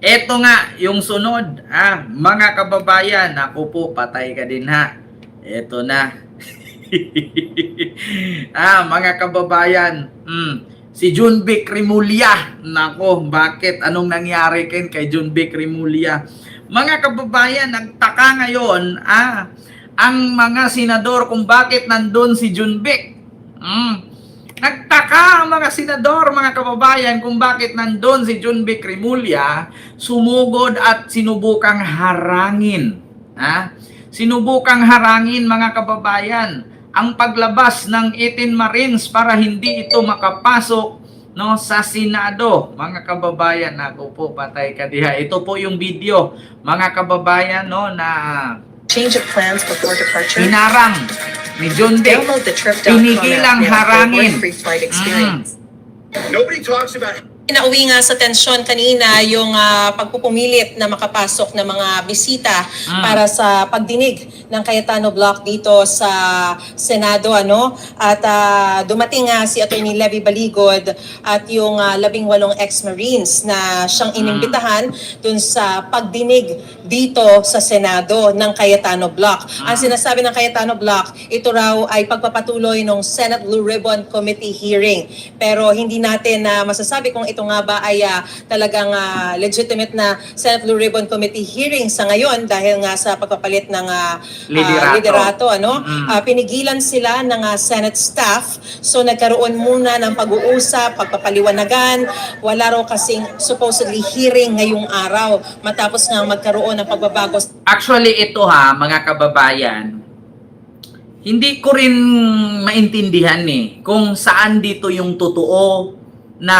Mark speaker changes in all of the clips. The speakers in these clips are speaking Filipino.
Speaker 1: Eto nga, yung sunod, mga kababayan, ako po, patay ka din ha. Eto na. Mga kababayan, si Junvic Rimulya. Nako, bakit? Anong nangyari kay Junvic Rimulya? Mga kababayan, nagtaka ngayon, ang mga senador kung bakit nandun si Junvic. Nagtaka ang mga senador, mga kababayan, kung bakit nandun si Junvic Rimulya, sumugod at sinubukang harangin. Sinubukang harangin, mga kababayan, ang paglabas ng 18 Marines para hindi ito makapasok sa Senado. Mga kababayan, ako po, patay ka diha. Ito po yung video, mga kababayan, na
Speaker 2: change of plans before departure.
Speaker 1: hinarang ni Junvic,
Speaker 2: Download the trip.com
Speaker 1: pinigilang
Speaker 2: app now for a
Speaker 1: harangin.
Speaker 2: worry-free flight experience.
Speaker 3: Nobody talks about
Speaker 2: Nauwi nga sa tensyon kanina yung pagpupumilit na makapasok ng mga bisita para sa pagdinig ng Cayetano Block dito sa Senado, At dumating nga si Atty. Levy Baligod at yung 18 ex-Marines na siyang inimbitahan dun sa pagdinig dito sa Senado ng Cayetano Block. Ang sinasabi ng Cayetano Block, ito raw ay pagpapatuloy ng Senate Blue Ribbon Committee hearing. Pero hindi natin masasabi kung ito nga ba ay talagang legitimate na Senate Blue Ribbon Committee hearing sa ngayon dahil nga sa pagpapalit ng liderato. Pinigilan sila ng Senate staff, so nagkaroon muna ng pag-uusap, pagpapaliwanagan. Wala raw kasing supposedly hearing ngayong araw matapos nga magkaroon ng pagbabago.
Speaker 1: Actually, ito mga kababayan, hindi ko rin maintindihan kung saan dito yung totoo na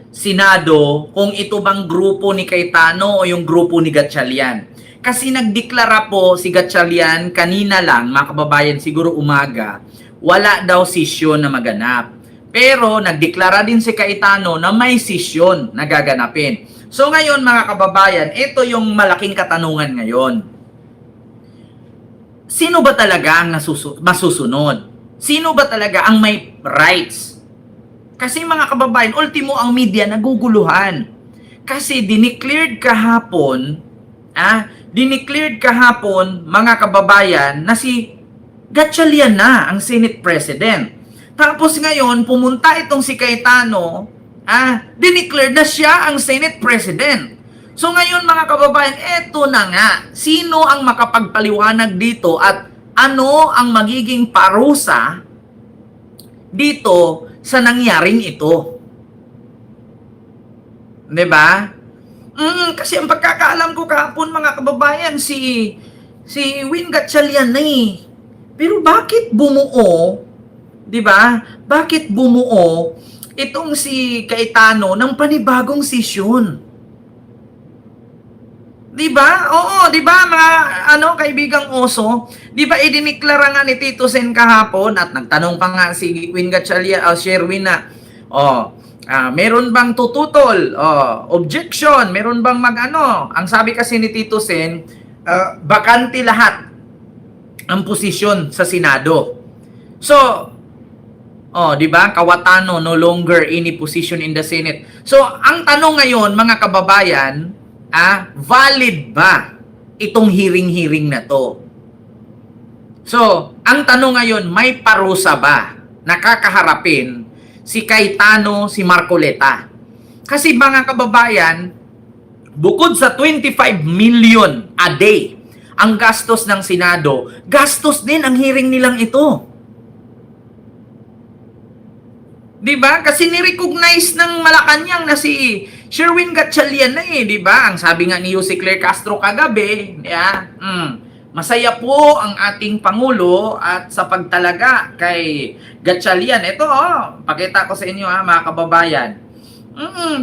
Speaker 1: Senado, kung ito bang grupo ni Cayetano o yung grupo ni Gatchalian. Kasi nagdeklara po si Gatchalian kanina lang, mga kababayan, siguro umaga, wala daw sesyon na maganap. Pero nagdeklara din si Cayetano na may sesyon na gaganapin. So ngayon, mga kababayan, ito yung malaking katanungan ngayon. Sino ba talaga ang masusunod? Sino ba talaga ang may rights? Kasi mga kababayan, ultimo ang media naguguluhan. Kasi dineclared kahapon, mga kababayan, na si Gatchalian na ang Senate President. Tapos ngayon, pumunta itong si Cayetano, dineclared na siya ang Senate President. So ngayon, mga kababayan, eto na nga. Sino ang makapagpaliwanag dito at ano ang magiging parusa dito sa nangyaring ito? 'Di ba? Kasi ang pagkakaalam ko kahapon, mga kababayan, si Win Gatchalian na Pero bakit bumuo, 'di ba? Bakit bumuo itong si Cayetano ng panibagong sesyon? 'Di ba? Oo, 'di ba mga kaibigang oso? 'Di ba idineklara nga ni Tito Sen kahapon at nagtanong pa nga si Win Gatchalian o Sherwin na, meron bang tututol? Objection, meron bang ang sabi kasi ni Tito Sen, bakante lahat ang posisyon sa Senado. So, 'di ba? Cayetano no longer any position in the Senate. So, ang tanong ngayon, mga kababayan, valid ba itong hearing na to? So, ang tanong ngayon, may parusa ba nakakaharapin si Cayetano, si Marcoleta? Kasi mga kababayan, bukod sa 25 million a day ang gastos ng Senado, gastos din ang hearing nilang ito. Diba? Kasi ni-recognize ng Malacanang na si Sherwin Gatchalian na di ba? Ang sabi nga ni Jose Claire Castro kagabi, masaya po ang ating Pangulo at sa pagtalaga kay Gatchalian. Ito, pakita ko sa inyo mga kababayan.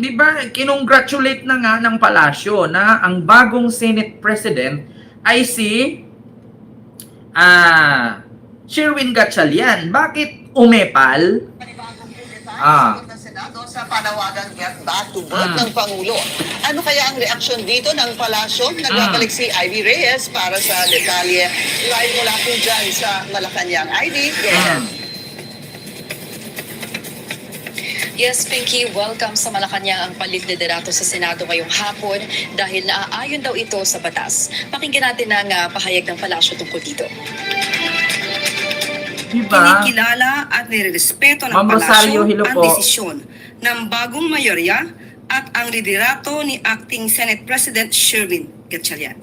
Speaker 1: Di ba? Kinongratulate na nga ng palasyo na ang bagong Senate President ay si Sherwin Gatchalian. Bakit umepal?
Speaker 4: Ng Senado sa panawagan get back to work ng Pangulo. Ano kaya ang reaksyon dito ng palasyo? Nagbabalik si Ivy Reyes para sa detalye. Live mula po dyan sa Malacanang. Ivy, go ahead.
Speaker 5: Yes, Pinky, welcome sa Malacanang ang palididerato sa Senado ngayong hapon dahil naaayon daw ito sa batas. Pakinggan natin ang pahayag ng palasyo tungkol dito.
Speaker 1: Diba?
Speaker 6: Kinikilala at nirerespeto ng
Speaker 1: Ma'am Rosario,
Speaker 6: palasyo
Speaker 1: hello
Speaker 6: ang
Speaker 1: po.
Speaker 6: desisyon ng bagong mayorya at ang liderato ni Acting Senate President Sherwin Gatchalian.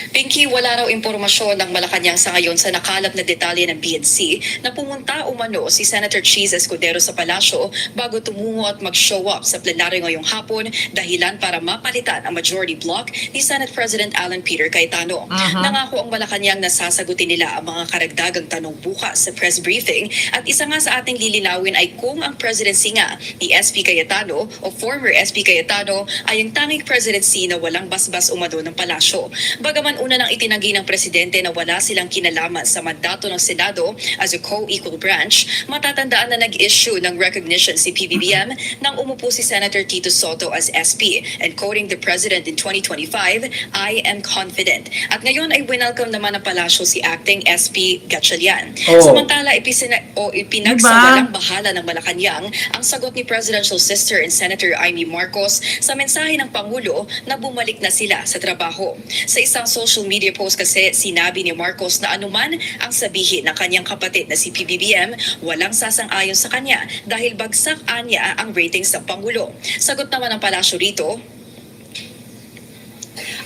Speaker 5: Pinky, wala raw impormasyon ng Malacanang sa ngayon sa nakalap na detalye ng BNC na pumunta umano si Senator Cheese Escudero sa palasyo bago tumungo at mag-show up sa plenaryo ngayong hapon dahilan para mapalitan ang majority block ni Senate President Alan Peter Cayetano. Nangako ang Malacanang na sasagutin nila ang mga karagdagang tanong bukas sa press briefing at isa nga sa ating lilinawin ay kung ang presidency nga ni SP Cayetano o former SP Cayetano ay ang tanging presidency na walang basbas umano ng palasyo. Bagaman una nang itinanggi ng presidente na wala silang kinalaman sa mandato ng Senado as a co-equal branch, matatandaan na nag-issue ng recognition si PBBM nang umupo si Senator Tito Soto as SP and quoting the president in 2025, "I am confident." At ngayon ay welcome naman ng palasyo si acting SP Gatchalian.
Speaker 1: Oh.
Speaker 5: Samantala, ipinagsawalang bahala ng Malacanang ang sagot ni presidential sister and Senator Amy Marcos sa mensahe ng Pangulo na bumalik na sila sa trabaho. Sa isang social media post kasi sinabi ni Marcos na anuman ang sabihin ng kanyang kapatid na si PBBM, walang sasang-ayon sa kanya dahil bagsak anya ang ratings ng Pangulo. Sagot naman ng palasyo rito,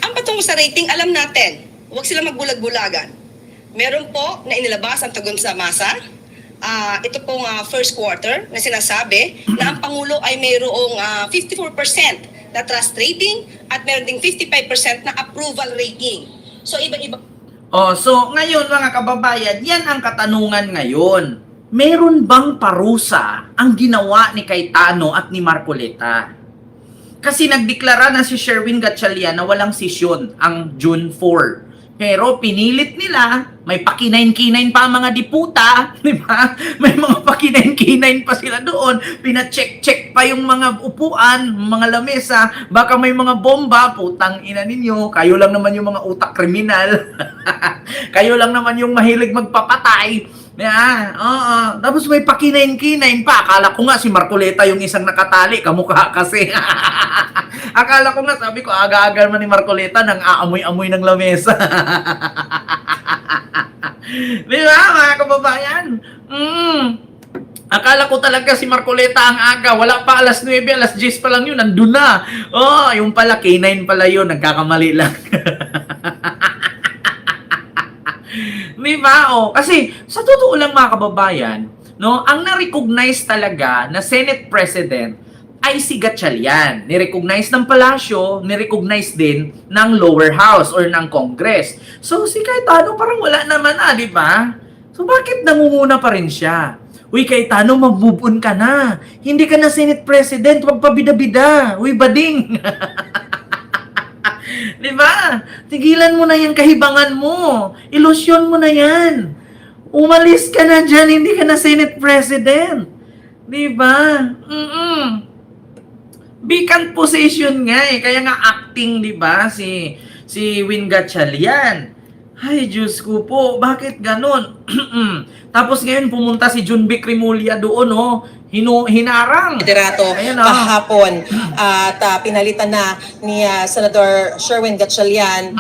Speaker 6: Ang patungkol sa rating, alam natin, huwag sila magbulag-bulagan. Meron po na inilabas ang tugon sa masa. Ito pong first quarter na sinasabi na ang Pangulo ay mayroong 54% na trust rating at meron ding 55% na approval rating. So iba-iba.
Speaker 1: So ngayon mga kababayan, yan ang katanungan ngayon. Meron bang parusa ang ginawa ni Cayetano at ni Marcoleta? Kasi nagdeklara na si Sherwin Gatchalian na walang sesyon ang June 4. Pero pinilit nila, may pakinain-kinain pa ang mga diputa, di ba? May mga pakinain-kinain pa sila doon. Pina-check-check pa yung mga upuan, mga lamesa. Baka may mga bomba, putang ina ninyo. Kayo lang naman yung mga utak kriminal. Kayo lang naman yung mahilig magpapatay. Yeah, oo. Tapos may pakinain-kinain pa. Akala ko nga si Marcoleta yung isang nakatali. Kamukha kasi. Akala ko nga, sabi ko, aga-aga naman ni Marcoleta nang aamoy-amoy ng lamesa. Di ba, mga kababayan? Akala ko talaga si Marcoleta ang aga. Wala pa alas 9, alas 10 pa lang yun. Nandun na. Oh, yung pala, K9 pala yun. Nagkakamali lang. Di ba? Oh, kasi sa totoo lang mga kababayan, no, ang na-recognize talaga na Senate President ay si Gatchalian. Ni-recognize ng palasyo, ni-recognize din ng lower house or ng Congress. So si Cayetano parang wala naman di ba? So bakit nangunguna pa rin siya? Uy, Cayetano, mag-move on ka na. Hindi ka na Senate President, wag pa bida-bida. Uy, bading. Di ba? Tigilan mo na yung kahibangan mo. Ilusyon mo na yan. Umalis ka na dyan, hindi ka na Senate President. Di ba? Vacant position nga eh. Kaya nga acting, di ba? Si Win Gatchalian. Ay, Diyos ko po, bakit ganon? Tapos ngayon pumunta si Jun Vic Remulla doon, hinarang.
Speaker 2: liderato
Speaker 1: Ayan,
Speaker 2: kahapon at pinalitan na ni Senador Sherwin Gatchalian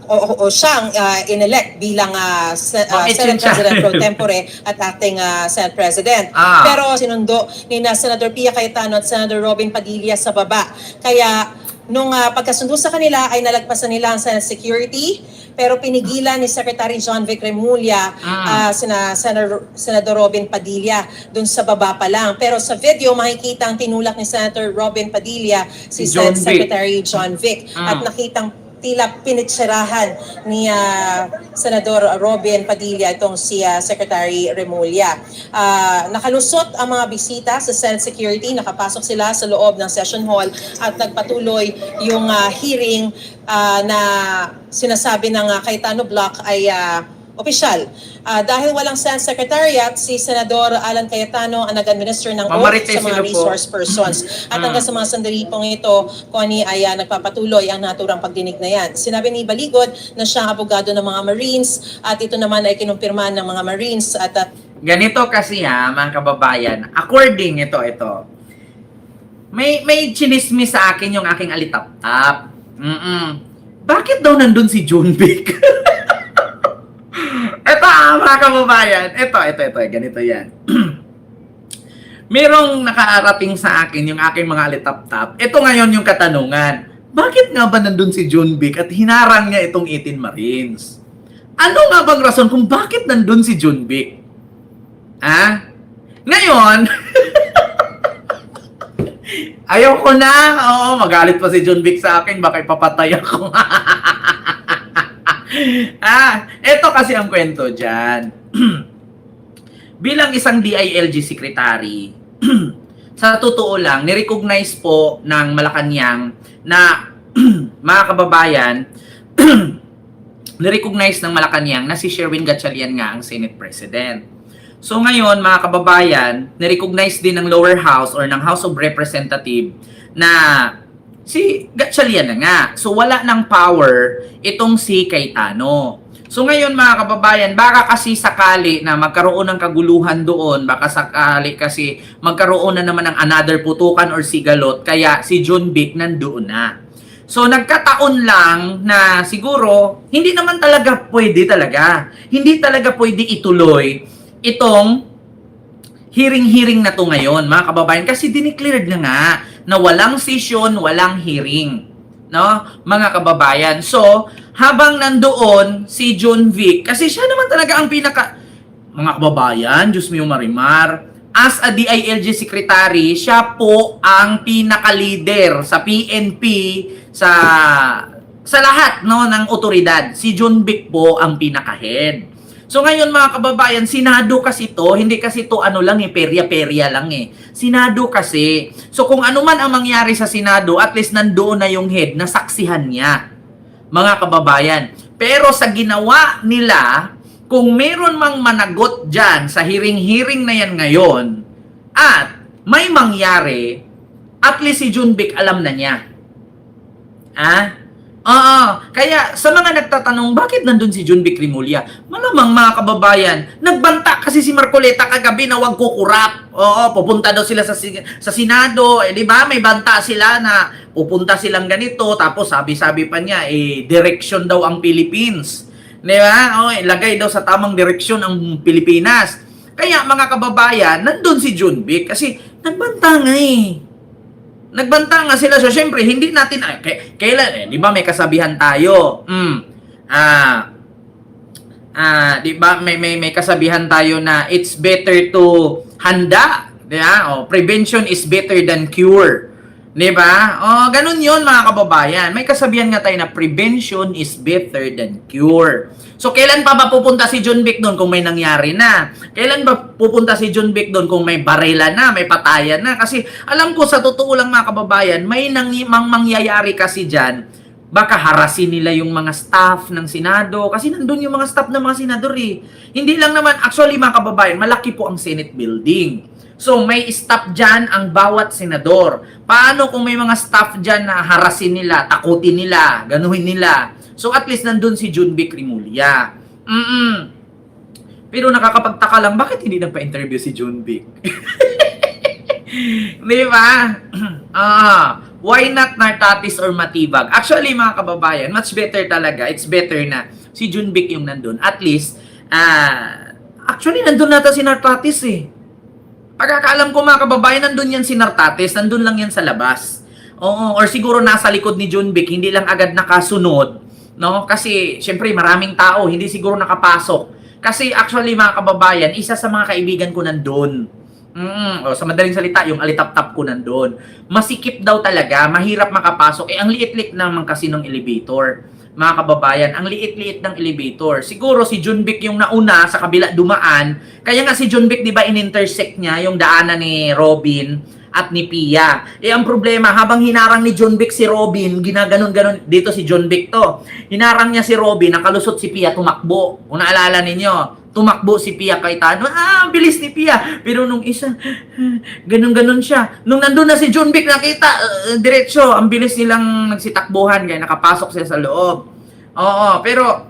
Speaker 2: o siyang inelect bilang Senate
Speaker 1: siya.
Speaker 2: President pro tempore at acting Senate President. Pero sinundo ni Senator Pia Cayetano at Senator Robin Padilla sa baba. Kaya nung pagkasundo sa kanila ay nalagpasan nila ang Senate security, pero pinigilan ni Secretary John Vic Remulla Senador Robin Padilla dun sa baba pa lang. Pero sa video makikita ang tinulak ni Senator Robin Padilla si
Speaker 1: John Vic.
Speaker 2: Secretary John Vic at nakitang tila pinitsirahan ni Senador Robin Padilla itong si Secretary Remulla. Nakalusot ang mga bisita sa Senate Security, nakapasok sila sa loob ng session hall at nagpatuloy yung hearing na sinasabi ng Cayetano Block ay opisyal. Dahil walang Senate Secretariat, si Senador Alan Cayetano ang nag-administer ng oath sa mga resource persons. At hanggang sa mga sandali pong ito, Connie, ay nagpapatuloy ang naturang pagdinig na yan. Sinabi ni Baligod na siya ang abogado ng mga Marines at ito naman ay kinumpirman ng mga Marines at
Speaker 1: Ganito kasi mga kababayan, according ito. May chinismis sa akin yung aking alitap-tap. Bakit daw nandun si John Vic? Ito mga kababayan, ito, ganito yan. Merong nakaarating sa akin yung aking mga alitap-tap. Ito ngayon yung katanungan. Bakit nga ba nandun si John Vic at hinarang niya itong 18 Marines? Ano nga bang rason kung bakit nandun si John Vic? Ngayon, ayaw ko na. Oo, magalit pa si John Vic sa akin. Baka ipapatay ako. Ito kasi ang kwento dyan. Bilang isang DILG secretary, sa totoo lang, nirecognize po ng Malacanang na mga kababayan, nirecognize ng Malacanang na si Sherwin Gatchalian nga ang Senate President. So ngayon, mga kababayan, nirecognize din ng lower house or ng House of Representative na si Gatchalian na nga. So wala ng power itong si Cayetano. So ngayon mga kababayan, baka kasi sakali na magkaroon ng kaguluhan doon, baka sakali kasi magkaroon na naman ng another putukan or sigalot, kaya si John Vic nandoon na. So nagkataon lang na siguro, hindi naman talaga pwede Hindi talaga pwede ituloy itong hearing na to ngayon mga kababayan, kasi dineclared na nga na walang session, walang hearing. No, mga kababayan. So, habang nandoon si John Vic, kasi siya naman talaga ang mga kababayan, Diyos mio Marimar, as a DILG secretary, siya po ang pinaka-leader sa PNP, sa lahat ng otoridad. Si John Vic po ang pinaka-head. So ngayon mga kababayan, Senado kasi to, hindi kasi to perya-perya lang Senado kasi. So kung ano man ang mangyari sa Senado, at least nandoon na yung head, nasaksihan niya. Mga kababayan. Pero sa ginawa nila, kung meron mang managot dyan sa hearing na yan ngayon, at may mangyari, at least si John Vic alam na niya. Kaya sa mga nagtatanong, bakit nandun si John Vic Rimulya? Malamang mga kababayan, nagbanta kasi si Marcoleta kagabi na wag kukurap. Pupunta daw sila sa Senado. Di ba? May banta sila na pupunta silang ganito. Tapos sabi-sabi pa niya, direksyon daw ang Philippines. Di ba? Ilagay daw sa tamang direksyon ang Pilipinas. Kaya mga kababayan, nandun si John Vic kasi nagbanta nga Nagbanta nga sila. So, syempre, hindi natin, kailan, di ba may kasabihan tayo? Di ba may kasabihan tayo na it's better to handa, di ba? Prevention is better than cure. Di ba? Ganun yun mga kababayan. May kasabihan nga tayo na prevention is better than cure. So, kailan pa ba pupunta si John Vic doon kung may nangyari na? Kailan ba pupunta si John Vic doon kung may barela na, may patayan na? Kasi alam ko sa totoo lang mga kababayan, may mangyayari kasi dyan. Baka harasin nila yung mga staff ng Senado. Kasi nandun yung mga staff ng mga senador Hindi lang naman, actually mga kababayan, malaki po ang Senate building. So, may staff dyan ang bawat senador. Paano kung may mga staff dyan na harasin nila, takutin nila, ganuhin nila? So, at least nandun si John Vic Rimulya. Pero nakakapagtaka lang, bakit hindi nagpa-interview si John Vic? Di ba? Why not Nartatis or Matibag? Actually, mga kababayan, much better talaga. It's better na si John Vic yung nandun. At least, actually, nandun nata si Nartatis Pagkakaalam ko mga kababayan, nandun yan si Nartatis. Nandun lang yan sa labas. Or siguro nasa likod ni John Vic, hindi lang agad nakasunod. No? Kasi, syempre, maraming tao, hindi siguro nakapasok. Kasi, actually, mga kababayan, isa sa mga kaibigan ko nandun. Sa madaling salita, yung alitap-tap ko nandun. Masikip daw talaga, mahirap makapasok. Ang liit-liit naman kasi ng elevator. Mga kababayan, ang liit-liit ng elevator. Siguro, si John Vic yung nauna, sa kabila dumaan. Kaya nga si John Vic, di ba, in-intersect niya yung daanan ni Robin at ni Pia. Ang problema, habang hinarang ni John Vic si Robin, ginaganon-ganon, dito si John Vic to, hinarang niya si Robin, nakalusot si Pia, tumakbo. Kung naalala ninyo, tumakbo si Pia Cayetano. Bilis ni Pia. Pero nung isa, ganon-ganon siya. Nung nandun na si John Vic, nakita, diretso, ang bilis nilang nagsitakbuhan, kaya nakapasok siya sa loob. Pero,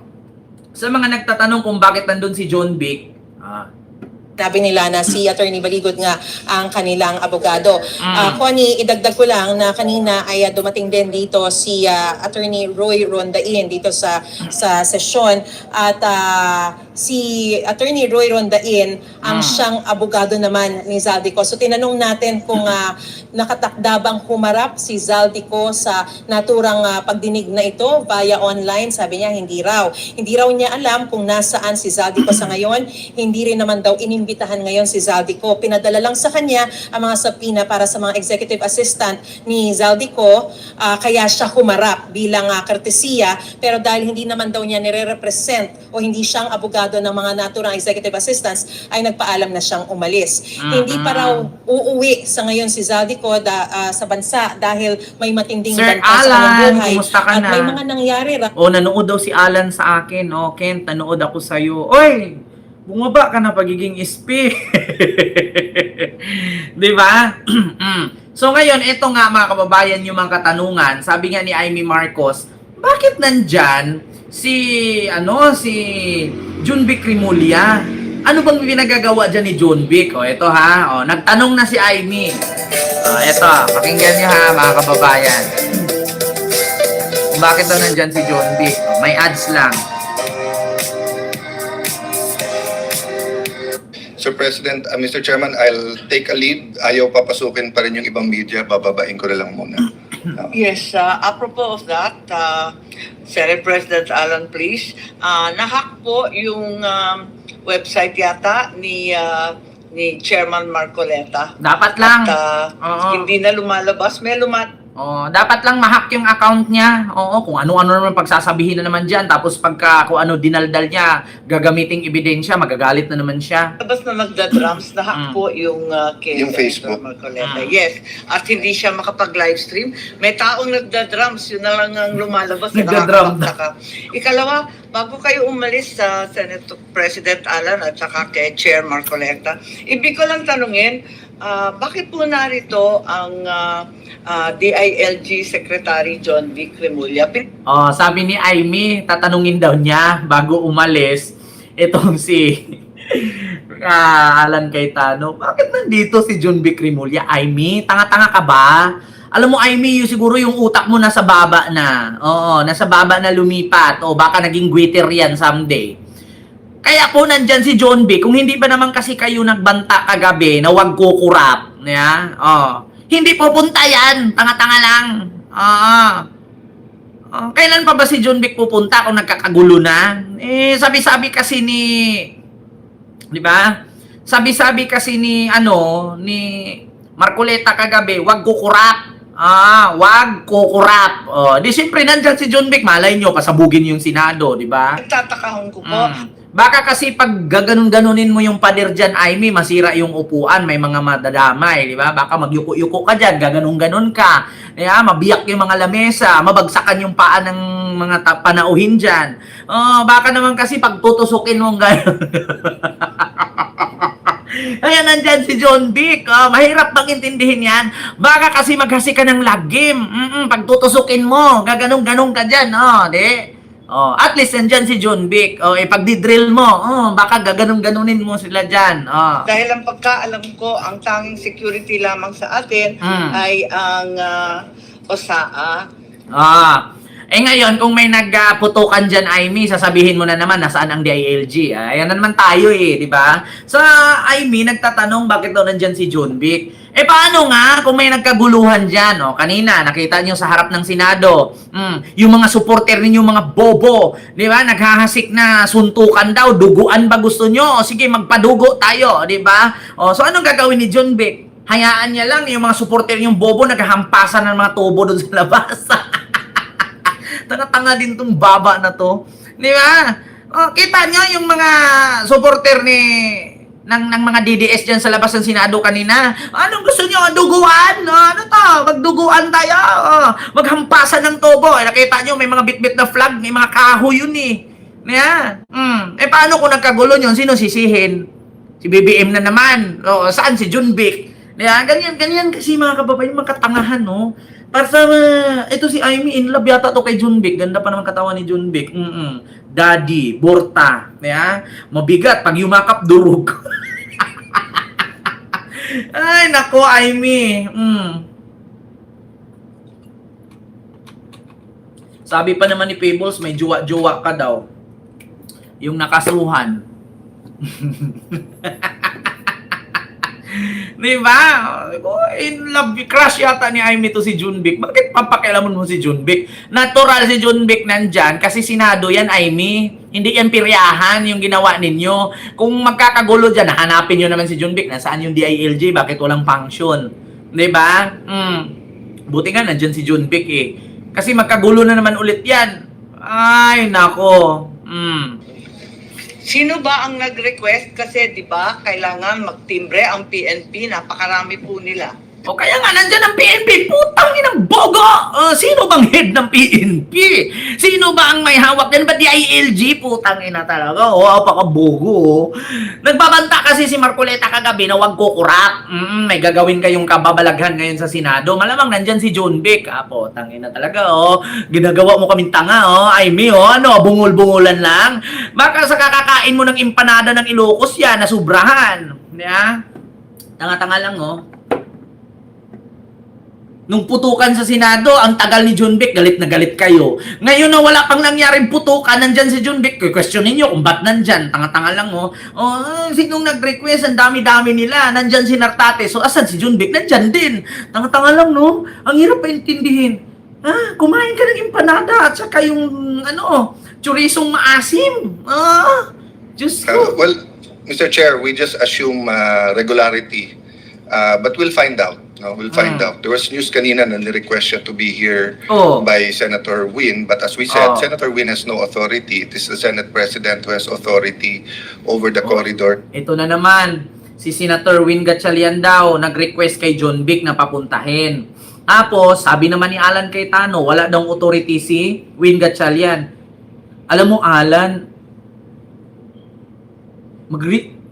Speaker 1: sa mga nagtatanong kung bakit nandun si John Vic,
Speaker 2: Sabi nila na si Attorney Baligot nga ang kanilang abogado. Connie, idagdag ko lang na kanina ay dumating din dito si Attorney Roy Rondain dito sa sesyon at si Attorney Roy Rondain ang siyang abogado naman ni Zaldico. So tinanong natin kung nakatakda bang humarap si Zaldico sa naturang pagdinig na ito via online. Sabi niya hindi raw. Hindi raw niya alam kung nasaan si Zaldico sa ngayon. Hindi rin naman daw inimbitahan ngayon si Zaldico. Pinadala lang sa kanya ang mga subpoena para sa mga executive assistant ni Zaldico, kaya siya humarap bilang courtesya, pero dahil hindi naman daw niya nire-represent o hindi siyang abogado ng mga naturang executive assistants, ay nagpaalam na siyang umalis. Hindi pa raw uuwi sa ngayon si Zaldico sa bansa dahil may matinding
Speaker 1: Sir
Speaker 2: banta sa kanyang
Speaker 1: Alan,
Speaker 2: buhay.
Speaker 1: kumusta ka
Speaker 2: At
Speaker 1: na?
Speaker 2: may mga nangyari.
Speaker 1: Nanood daw si Alan sa akin. Kent, nanood ako sa'yo. Oy! Bumaba ka na pagiging SP. Di ba? So ngayon, ito nga mga kababayan yung mga katanungan. Sabi nga ni Amy Marcos, bakit nandyan si John Vic Rimulya? Ano bang pinagagawa dyan ni John Vic? Ito ha. Nagtanong na si Amy. Ito, pakinggan niyo ha mga kababayan. Bakit daw nandyan si John Vic? May ads lang.
Speaker 3: Sir President, Mr. Chairman, I'll take a lead. Ayaw papasukin pa rin yung ibang media. Bababain ko na lang muna.
Speaker 7: Yes, apropos of that, Senate President Alan, please, nahack po yung website yata ni Chairman Marcoleta.
Speaker 1: Dapat lang.
Speaker 7: At
Speaker 1: Oo.
Speaker 7: hindi na lumalabas.
Speaker 1: Dapat lang ma-hack yung account niya. Kung ano-ano naman pagsasabihin na naman dyan. Tapos pagka kung ano dinaldal niya, gagamiting ebidensya, magagalit na naman siya.
Speaker 7: Labas na nagda-drums, nahack po yung kay
Speaker 3: Yung
Speaker 7: Senator
Speaker 3: Facebook.
Speaker 7: Marcoleta. Yes, at hindi siya makapag-livestream. May taong nagda-drums, yun na lang ang lumalabas.
Speaker 1: Nagda-drum.
Speaker 7: Nakakapagtaka. Ikalawa, bago kayo umalis sa Senate President Alan at saka kay Chair Marcoleta, ibig ko lang tanungin, bakit po narito ang DILG Secretary John Vic Rimulya?
Speaker 1: Sabi ni Amy, tatanungin daw niya bago umalis itong si Alan Cayetano. Bakit nandito si John Vic Rimulya? Amy, tanga-tanga ka ba? Alam mo, Amy, siguro yung utak mo nasa baba na. Nasa baba na lumipat. Baka naging gwitter yan someday. Kaya po nandyan si John Vic, kung hindi ba naman kasi kayo nagbanta kagabi na wag kukurap, hindi pupunta yan, tanga-tanga lang. Kailan pa ba si John Vic pupunta kung nagkakagulo na? Sabi-sabi kasi di ba? Sabi-sabi kasi ni Marcoleta kagabi, wag kukurap. Wag kukurap. Di siyempre nandyan si John Vic, malay nyo, pasabugin yung Senado, di ba?
Speaker 7: Nagtatakahon ko po.
Speaker 1: Baka kasi pag gaganon-ganunin mo yung pader dyan, Amy, masira yung upuan, may mga madadamay, di ba? Baka magyuko-yuko ka dyan, gaganon-ganon ka, mabiyak yung mga lamesa, mabagsakan yung paa ng mga panauhin dyan. Baka naman kasi pag tutusukin mo gano'n. Kaya nandyan si John Vic, mahirap bang intindihin yan? Baka kasi maghasi ka ng lagim, pag tutusukin mo, gaganong-ganong ka dyan, di? At least nandyan si John Vic. Pag di-drill mo, baka gaganong-ganunin mo sila dyan.
Speaker 7: Dahil ang pagkaalam ko, ang tanging security lamang sa atin ay ang OSAA.
Speaker 1: Ngayon, kung may nagputukan dyan, Amy, sasabihin mo na naman nasaan ang DILG. Ayan na naman tayo di ba? Sa Amy, nagtatanong bakit daw nandyan si John Vic. Paano nga kung may nagkaguluhan dyan? Kanina, nakita nyo sa harap ng Senado, yung mga supporter ninyo, mga bobo, di ba? Naghahasik na suntukan daw, duguan ba gusto nyo? Sige, magpadugo tayo, di ba? So anong gagawin ni John Vic? Hayaan niya lang yung mga supporter yung bobo, naghahampasan ng mga tubo doon sa labas. Tanga-tanga din tong baba na to. Di ba? Kita nyo yung mga supporter ng mga DDS dyan sa labas ng Senado kanina. Anong gusto nyo? Duguan? Magduguan tayo. Maghampasan ng tubo. Nakita nyo, may mga bit-bit na flag, may mga kahoy yun paano kung nagkagulo yun? Sino sisihin? Si BBM na naman. Saan si John Vic? Ganyan kasi mga kababayan, mga katangahan, Para sa, ito si Amy, in love yata to kay John Vic. Ganda pa naman katawan ni John Vic. Daddy, Borta. Mabigat, pag yumakap, durog. Ay, nako, Amy. Sabi pa naman ni Fables, may jowa-jowa ka daw. Yung nakasuhan. Diba? In love, crush yata ni Amy to si Junbic. Bakit papakialaman mo si Junbic? Natural si Junbic nandyan kasi Senado yan, Amy. Hindi yan piryahan yung ginawa ninyo. Kung magkakagulo dyan, hanapin nyo naman si Junbic. Nasaan yung DILG? Bakit walang function? Diba? Buti nga nandyan si Junbic eh. Kasi magkagulo na naman ulit yan. Ay, nako.
Speaker 7: Sino ba ang nag-request? Kasi, di ba, kailangan magtimbre ang PNP. Napakarami po nila.
Speaker 1: O kaya nga, nandyan ang PNP. Putang inang bogo! Sino bang head ng PNP? Sino ba ang may hawak din? Ba DILG? Putang ina talaga. Apaka-bogo. Nagbabanta kasi si Marcoleta kagabi na wag kukurap. May gagawin kayong kababalaghan ngayon sa Senado. Malamang nandyan si John Vic. Putang ina talaga, Ginagawa mo kaming tanga, Amy, Ano, bungol-bungulan lang. Baka sa kakakain mo ng empanada ng Ilocos yan, nasubrahan. Yeah? Tanga-tanga lang, Nung putukan sa Senado, ang tagal ni John Vic, galit na galit kayo. Ngayon na wala pang nangyaring putukan, nandyan si John Vic. Questionin nyo kung ba't nandyan. Tanga-tanga lang, sinong nag-request? Ang dami-dami nila. Nandyan si Nartate. So, asan si John Vic? Nandyan din. Tanga-tanga lang, Ang hirap pa intindihin. Kumain ka ng empanada at saka yung, churisong maasim. Diyos ko.
Speaker 3: Well, Mr. Chair, we just assume regularity. But we'll find out. No, we'll find out. There was news kanina na ni-request siya to be here by Senator Win. But as we said, Senator Win has no authority. It is the Senate President who has authority over the corridor.
Speaker 1: Ito na naman. Si Senator Win Gatchalian daw nag-request kay John Vic na papuntahin. Tapos, sabi naman ni Alan Cayetano, wala daw authority si Win Gatchalian. Alam mo, Alan,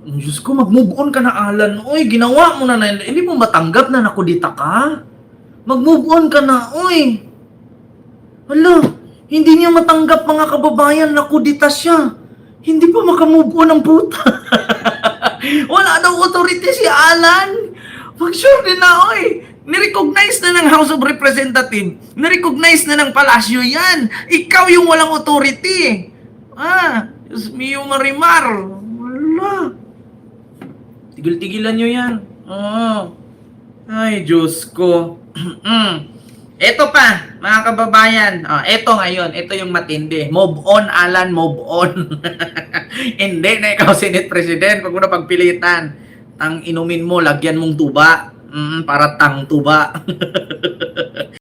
Speaker 1: Diyos ko, mag-move on ka na, Alan. Oy, ginawa mo na hindi mo matanggap na nakudita ka? Mag-move on ka na, oy. Hala, hindi niya matanggap mga kababayan na kudita siya. Hindi pa makamove on ang puta. Wala daw authority si Alan. Mag-sure din na, oy. Nirecognize na ng House of Representatives. Nirecognize na ng Palasyo yan. Ikaw yung walang authority. Diyos mio Marimar. Wala. Tigil-tigilan nyo yan. Ay, Diyos ko. Ito pa, mga kababayan. Ito ngayon. Ito yung matindi. Move on, Alan. Move on. Hindi na ikaw, Senate President. Huwag mo na pagpilitan. Tang inumin mo, lagyan mong tuba. Para tang tuba.